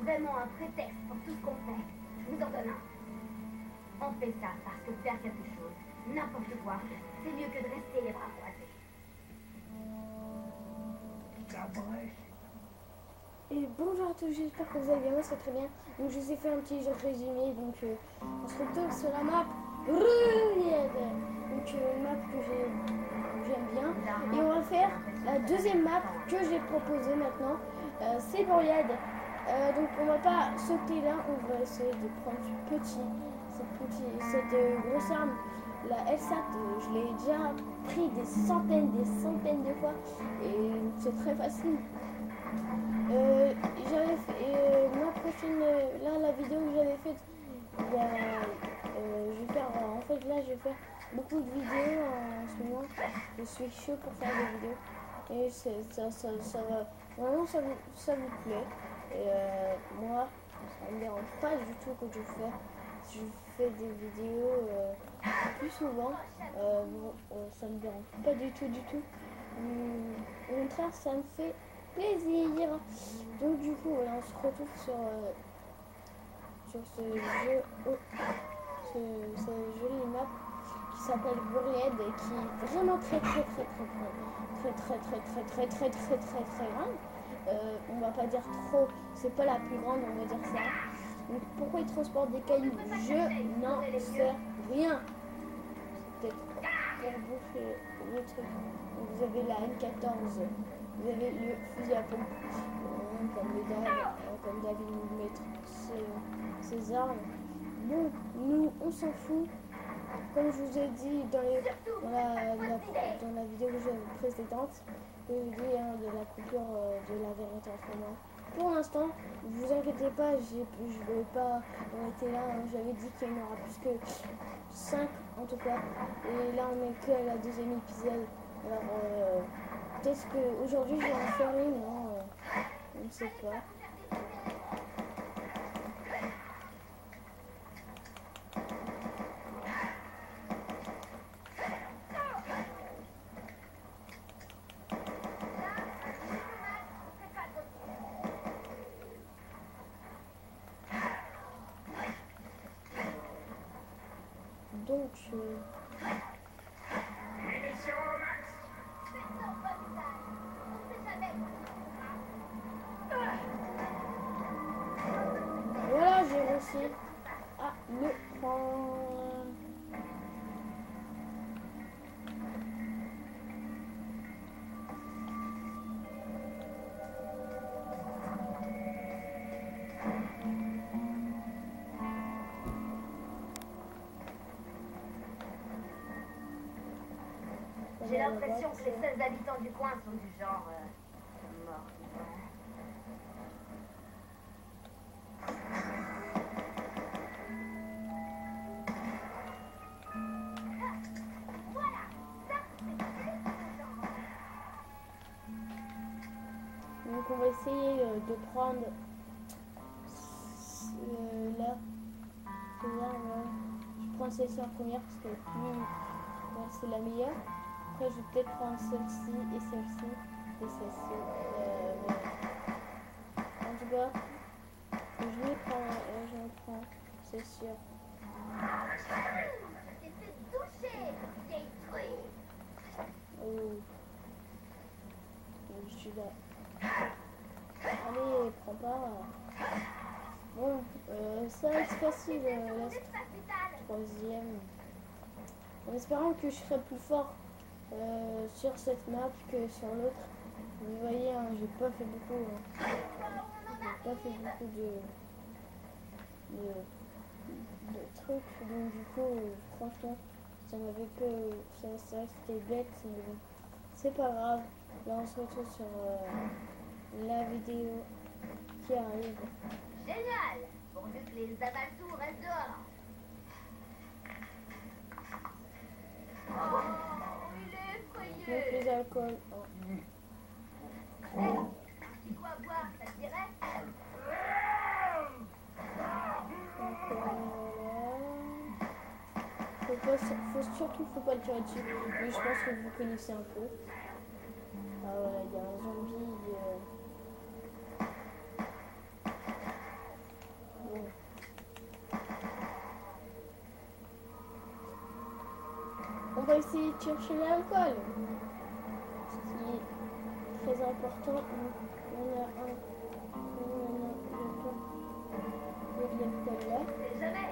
vraiment un prétexte pour tout ce qu'on fait. Je vous en donne un. On fait ça parce que faire quelque chose, n'importe quoi, c'est mieux que de rester les bras croisés. Et bonjour à tous, j'espère que vous allez bien, moi c'est très bien. Donc je vous ai fait un petit résumé, donc on se retrouve sur la map Brouillade. Donc une map que j'aime bien. Et on va faire la deuxième map que j'ai proposée maintenant, c'est Brouillade. Donc on va pas sauter là, on va essayer de prendre cette grosse arme. La LSAT, je l'ai déjà pris des centaines de fois et c'est très facile. J'avais fait ma prochaine, là la vidéo que j'avais faite, je vais faire, en fait là je vais faire beaucoup de vidéos en ce moment, je suis chaud pour faire des vidéos et ça va, vraiment ça vous plaît et moi ça me dérange pas du tout que je fais des vidéos plus souvent, ça me dérange pas du tout, au contraire ça me fait plaisir. Donc du coup voilà, on se retrouve sur ce jeu, ce joli map qui s'appelle Brouillade et qui est vraiment très grande. On va pas dire trop, c'est pas la plus grande, on va dire ça. Donc pourquoi ils transportent des cailloux, je n'en sais rien. Peut-être pour bouffer le truc. Donc, vous avez la M14. Vous avez le fusil à pompe, comme David nous mettre ses armes. Bon, nous, on s'en fout. Comme je vous ai dit dans la vidéo précédente, je vous ai dit de la coupure de la vérité en ce moment. Pour l'instant, ne vous inquiétez pas, je ne vais pas arrêter là. J'avais dit qu'il y en aura plus que 5 en tout cas. Et là, on n'est que à la deuxième épisode. Alors, peut-être qu'aujourd'hui je vais en faire une, non, on ne sait pas. Donc, voilà, j'ai réussi à le prendre. J'ai l'impression que les seuls habitants du coin sont du genre morts. Donc on va essayer de prendre là, je prends celle-ci en première parce que c'est la meilleure. Après je vais peut-être prendre celle-ci et celle-ci et celle-ci. En tout cas, je vais prends, c'est sûr. Oh. Je suis là. Allez, prends pas. Bon, ça va être facile, la troisième. En espérant que je serai plus fort sur cette map que sur l'autre. Vous voyez, hein, j'ai pas fait beaucoup. De trucs. Donc du coup, franchement, ça m'avait peu. Ça c'était bête, mais bon. C'est pas grave. Là, on se retrouve sur la vidéo qui arrive. Génial! Pourvu que les abaltours restent dehors. Oh, il est effrayé! Donc les alcools. Oh. Tu dois boire, ça te dirait? Faut pas le tirer dessus. Mais je pense que vous connaissez un peu. Ah voilà, il y a un zombie. va essayer de chercher l'alcool. Ce qui est très important. On a un. Il y a de l'alcool là. C'est jamais.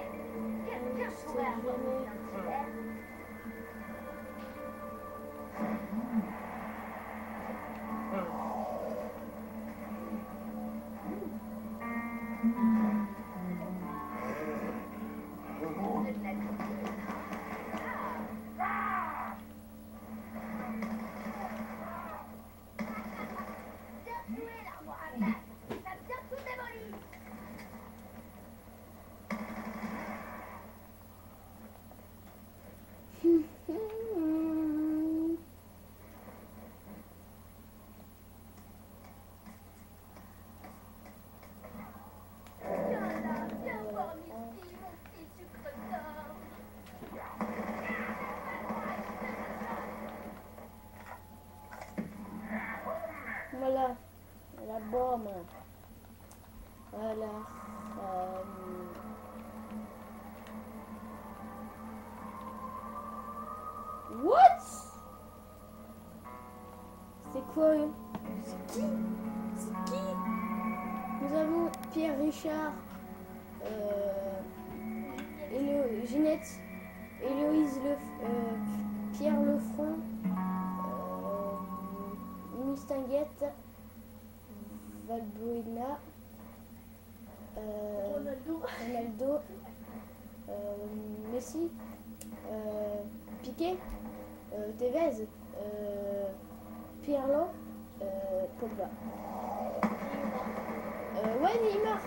Quelqu'un C'est pourrait avoir jamais. besoin de super. Voilà, la bombe. Voilà. What? C'est quoi? C'est qui? C'est qui? Nous avons Pierre Richard, Ginette, Héloïse Pierre Lefranc, Mistinguette, Valbuena, Ronaldo, Messi, Piqué, Tevez, Pirlo, Pogba. Ouais, Neymar.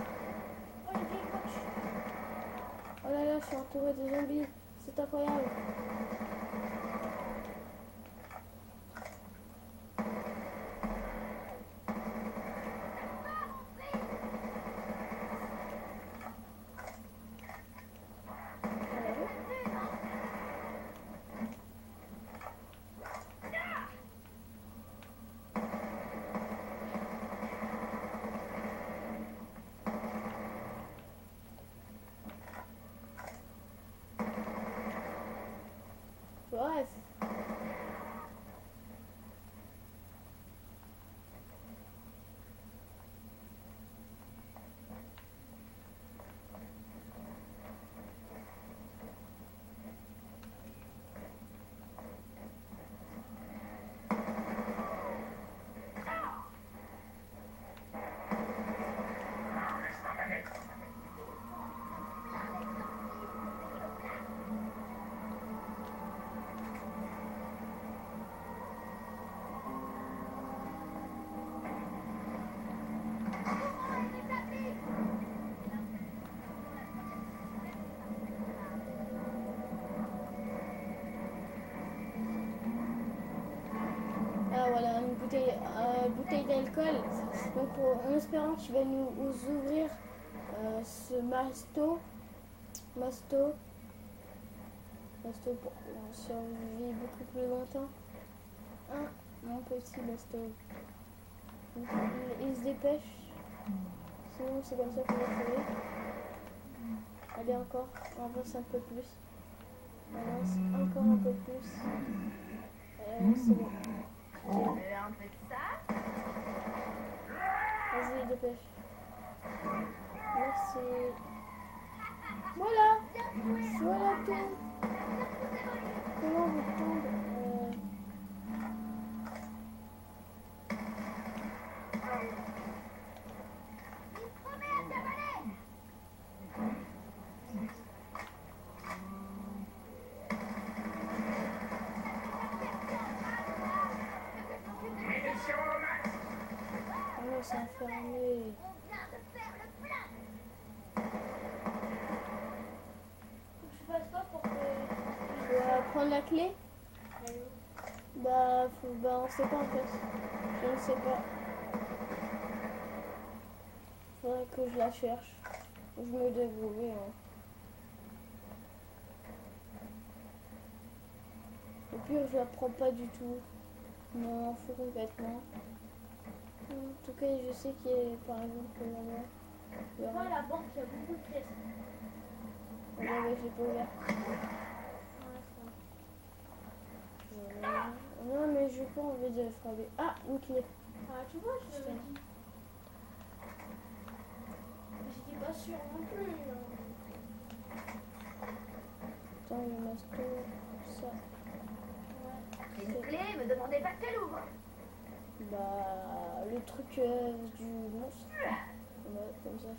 Oh là là, je suis entourée de zombies. C'est incroyable. Bref. Ah voilà, une bouteille d'alcool. Donc en espérant qu'il va nous ouvrir ce masto pour survivre beaucoup plus longtemps. Ah, mon petit masto. Il se dépêche. Sinon c'est comme ça qu'on va trouver. Allez encore, on avance un peu plus. On avance encore un peu plus. C'est bon. Un peu de ça. Vas-y, dépêche. Merci. Voilà. Voilà tout. Comment vous tombe on s'est enfermé. Je fasse quoi pour que... Tu vas prendre la clé? Bah, on sait pas en fait. Je ne sais pas. Faudrait que je la cherche. Je me débrouille. Hein. Au pire, je la prends pas du tout. Non, faut complètement. En tout cas, je sais qu'il y a par exemple là-bas. Il y aura- Moi, la banque, il y a beaucoup de pièces. Ah ouais, je l'ai pas ouvert. Ouais, ça. Non, mais je pas envie de frapper. Ah, une clé. Ah, tu vois, je l'avais dit. J'étais pas sûre non plus. Attends, il me reste ça. J'ai une clé, me demandez pas de quelle ouvre. Bah, le truc du monstre. Ouais, comme ça,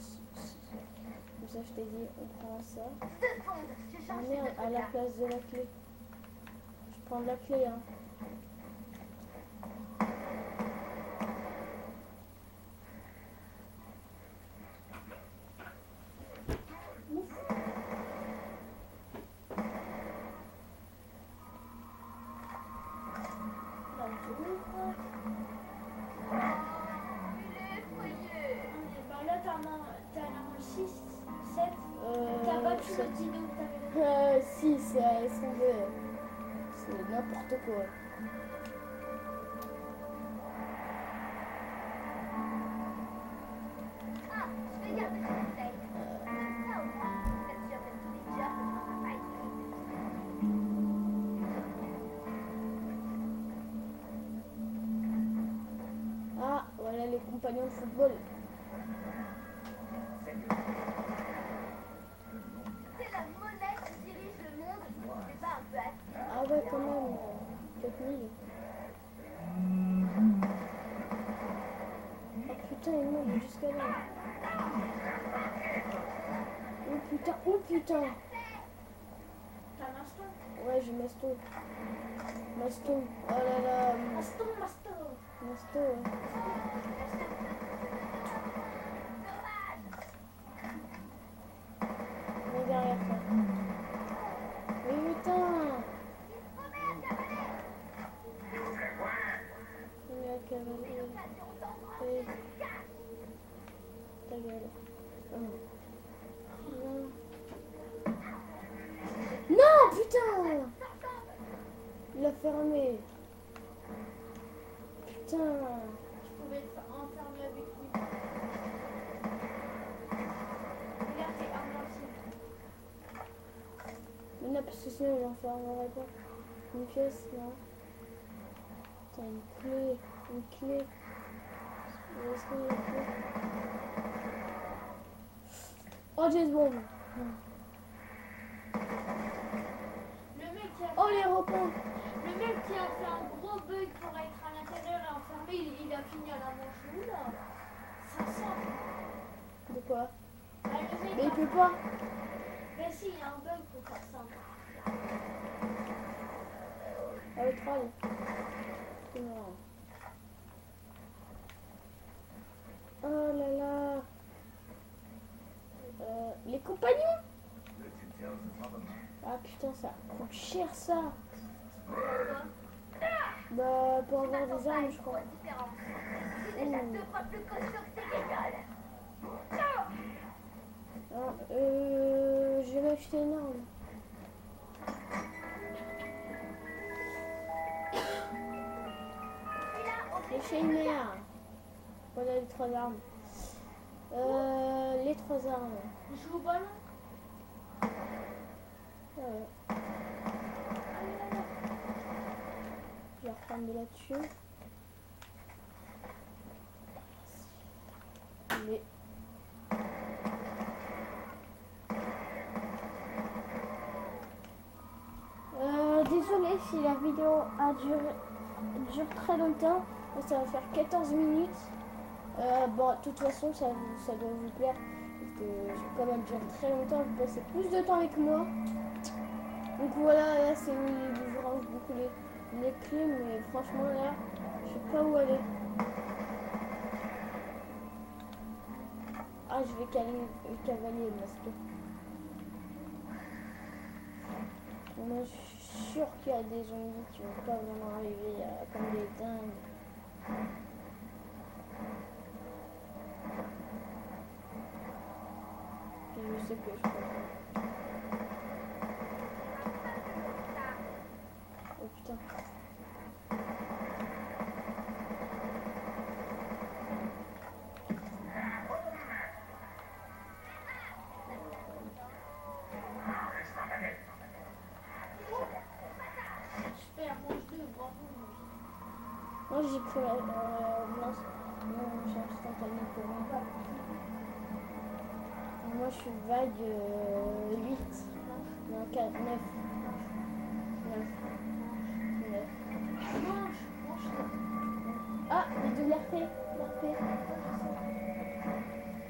comme ça, je t'ai dit, on prend ça. 2 secondes, je Ah change merde, de à la truc place de la clé. Je prends de la clé, hein. Là, tu ouvres. Il est effrayé. Bah là, t'en as 6, 7. T'as battu le dino que t'avais. Si, c'est tombé. C'est n'importe quoi. Ah, je vais garder ce conseil. Ça au moins, vous êtes sûr d'être tous les jobs de votre faille. Ah, voilà les compagnons de football. C'est la monnaie qui dirige le monde. C'est pas un peu assez. Ah ouais, quand même. 4000. Oh putain, il monte jusqu'à là. Oh putain, oh putain. T'as un instant. Ouais, j'ai Masto. Masto. Oh là là. Maston. Masto. Ouais. Mais derrière ça. Mais putain. Il a cavalier. Et... Ta gueule. Non. Non, putain. Il a fermé. Putain. Je pouvais être enfermé avec lui. Regarde, t'es invincible. Mais non, parce que sinon il enfermerait pas. Une pièce, non. Putain, une clé. Une clé. Est-ce qu'il y a une clé? Oh, James Bond. Le mec qui a Oh, les repas. Le mec qui a fait un gros bug pour être à l'intérieur et enfermé, il a fini à la manche où là? Ça sent. De quoi? Bah, le mec Mais il a- peut pas. Mais si, il y a un bug pour faire ça. Ah, le troll. C'est marrant. Oh là là. Les compagnons. Ah putain, ça coûte cher ça. Bah, pour avoir des armes, je crois. C'est déjà 2 fois plus costaud que tes gueules. Ah, je vais m'acheter une arme. Les chaînes. Voilà les 3 armes. Les 3 armes. Il joue au ballon. Ah ouais. Je vais reprendre de là-dessus. Mais... désolé si la vidéo dure très longtemps. Ça va faire 14 minutes. Bon, de toute façon, ça doit vous plaire. Parce que comme elle dure très longtemps, vous passez plus de temps avec moi. Donc voilà, là c'est où je range beaucoup les clés, mais franchement là, je sais pas où aller. Ah, je vais cavaler le masque. Moi, je suis sûre qu'il y a des zombies qui vont pas vraiment arriver comme des dingues. Puis je sais que je peux pas. Oh putain. Super, mange deux. Moi j'ai pris mon instantané pour moi. Moi je suis vague 8. Non, 4, 9. 9. 9. Mange. Ah, mais de l'RP.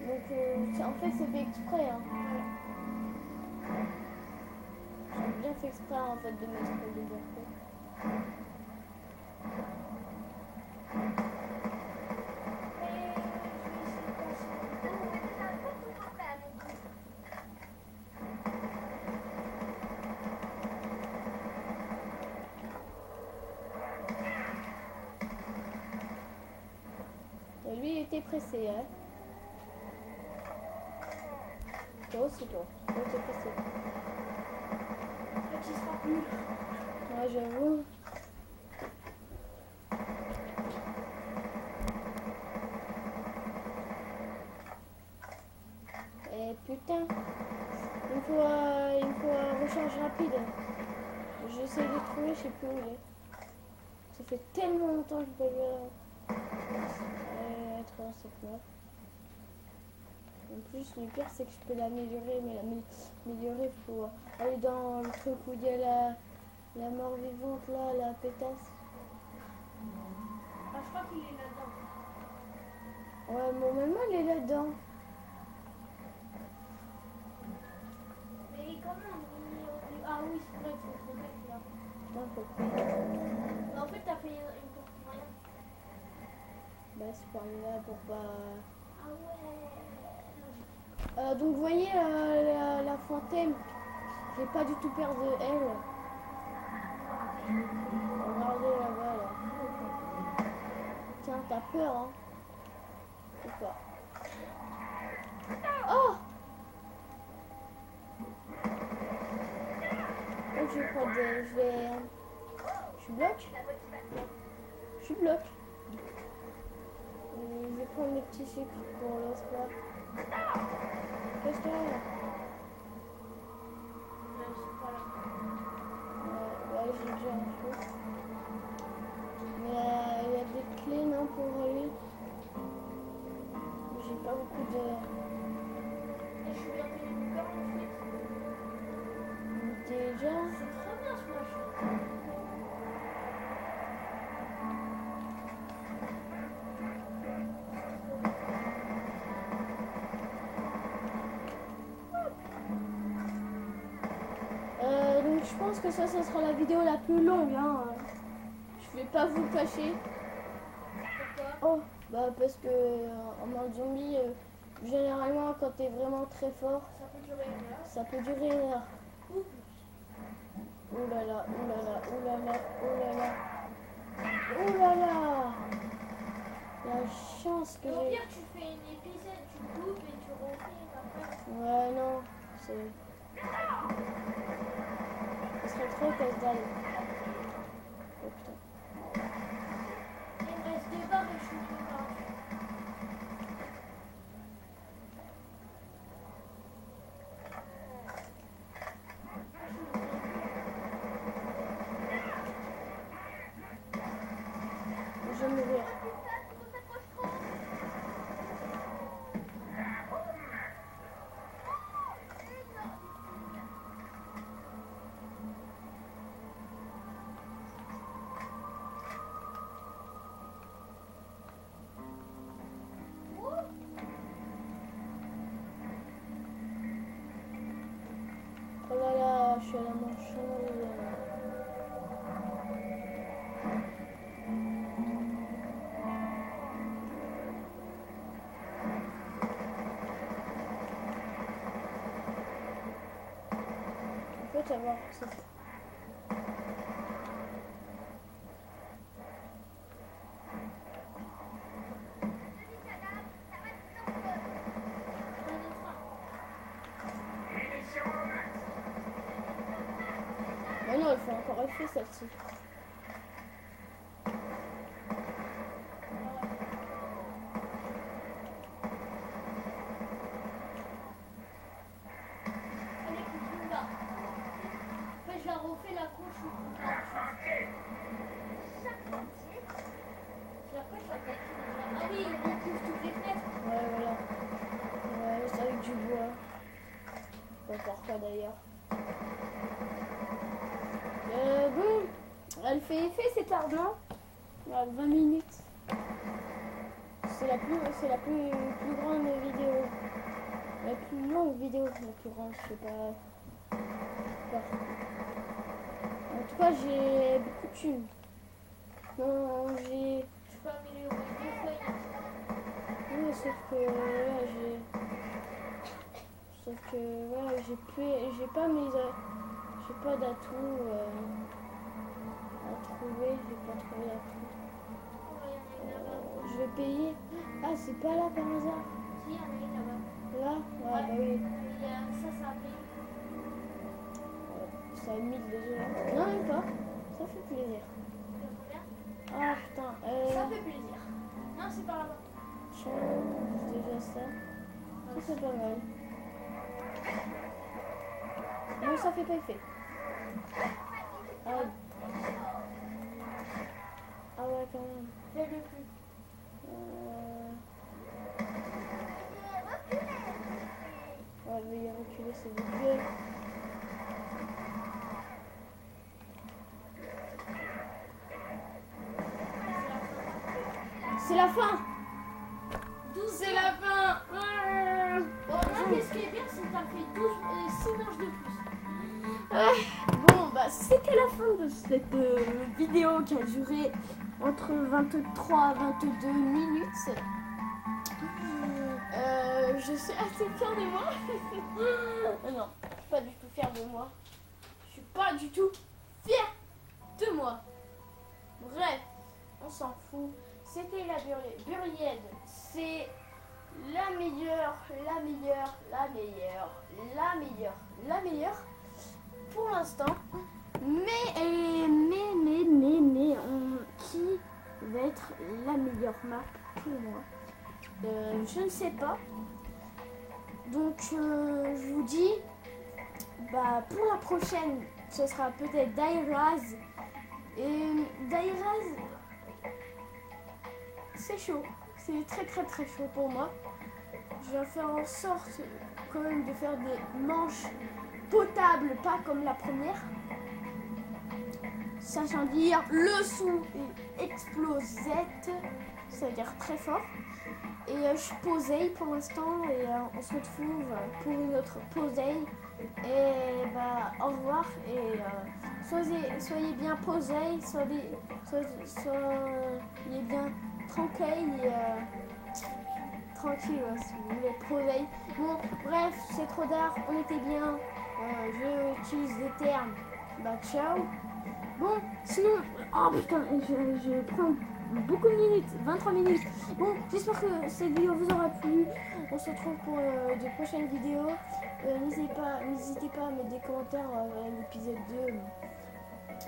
Donc en fait c'est fait exprès. Hein. J'ai bien fait exprès en fait de mettre de l'RP. Et lui il était pressé, hein. Toi aussi toi t'es pressé. Tu seras plus. Ouais j'avoue. Et putain, il me faut un recharge rapide. J'essaie de trouver, je sais plus où il est. Ça fait tellement longtemps que je peux le être dans cette map. En plus, le pire c'est que je peux l'améliorer, mais l'améliorer, il faut aller dans le truc où il y a la mort vivante là, la pétasse. Ah, je crois qu'il est là-dedans. Ouais, mon maman elle est là-dedans. Mais comment Ah oui, c'est vrai, il faut trouver là. Putain, faut payer. Mais en fait, t'as payé une porte pour rien. Bah, c'est pour aller là pour pas. Ah ouais. Donc, vous voyez la fontaine, j'ai pas du tout peur de elle. Regardez là-bas là. Tiens, t'as peur, hein? Ou pas? Oh! Oh, je vais prendre des. Je bloque? Je bloque. Je vais prendre les petits sucres pour l'autre là. Qu'est-ce qu'il y a là? Ouais, j'ai déjà un peu. Mais il y a des clés, non, pour aller. J'ai pas beaucoup de. Et je suis bien payé mon cœur ensuite. Déjà. C'est trop bien ce machin. Donc je pense que ça sera la vidéo la plus longue. Hein. Je vais pas vous le cacher. Pourquoi? Oh, bah parce que en mode zombie, généralement quand t'es vraiment très fort, Ça peut durer une heure. ça peut durer une heure. Ou plus. Ouh là là, ouh là là, ouh là là, ouh là là. Ouh là là. La chance que Au j'ai. pire, tu fais une épisode, tu coupes et tu refais après. Ouais, non, c'est. Ce serait trop casse-dalle. Oh putain. Il me reste 2 barres et je suis plus barre. Je vais mourir. Oh là là, je suis à la manche. En fait, avoir ça. Mais non, il faut encore effet celle-ci. Allez, coupe là. Après, je la refais la couche ou coupe là. Elle fait effet cette arme, non? 20 minutes. C'est la plus grande vidéo. La plus longue vidéo, la plus grande, je sais pas. En tout cas, j'ai beaucoup de thunes. Non, j'ai... Je peux améliorer des fois. Oui, sauf que là, j'ai pas mes... J'ai pas d'atouts à trouver, j'ai pas trouvé d'atouts. Je vais payer. Ah, c'est pas là par hasard. Si, il y en a une là-bas. Là? Ouais, bah oui. Ça a payé. Ça a 1000 déjà. Non, même pas. Ça fait plaisir. Combien? Ah putain. Ça fait plaisir. Non, c'est pas là-bas. Change déjà ça. Ça c'est pas mal. Non, ça fait pas effet. Ah, ah ouais, quand même. Fais-le plus. Ouais, veuillez reculer s'il vous plaît. C'est la fin. C'est la fin. Bon, là, ce qui est bien, c'est que t'as fait 6 manches de plus. Bon, bah c'était la fin de cette vidéo qui a duré entre 23 et 22 minutes. Je suis assez fière de moi. Non, je suis pas du tout fière de moi. Je suis pas du tout fière de moi. Bref, on s'en fout. C'était la Buried. C'est la meilleure pour l'instant. Mais qui va être la meilleure map pour moi? Je ne sais pas. Donc je vous dis, bah pour la prochaine, ce sera peut-être Dairaz. Et Dairaz, c'est chaud. C'est très chaud pour moi. Je vais faire en sorte quand même de faire des manches potables, pas comme la première. Sachant dire, le son est explosette, c'est-à-dire très fort. Et je posais pour l'instant et on se retrouve pour une autre posée. Et bah au revoir et soyez bien posés, soyez bien tranquille et tranquille si vous voulez poser. Bon bref, c'est trop tard, on était bien. Je utilise des termes. Bah ciao. Bon, sinon, oh putain, je prends beaucoup de minutes, 23 minutes. Bon, j'espère que cette vidéo vous aura plu. On se retrouve pour de prochaines vidéos. N'hésitez pas à mettre des commentaires à l'épisode 2.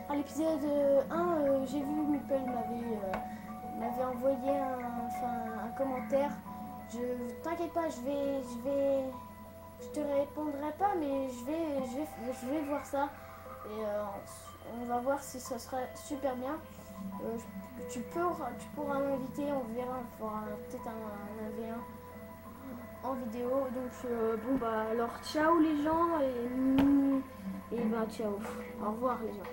À l'épisode 1, j'ai vu Meeple m'avait envoyé un commentaire. T'inquiète pas, je te répondrai pas, mais je vais voir ça. Et on va voir si ça sera super bien. Tu pourras m'inviter, on verra, on fera peut-être un AV1 en vidéo. Donc bon bah alors ciao les gens et bah ciao. Au revoir les gens.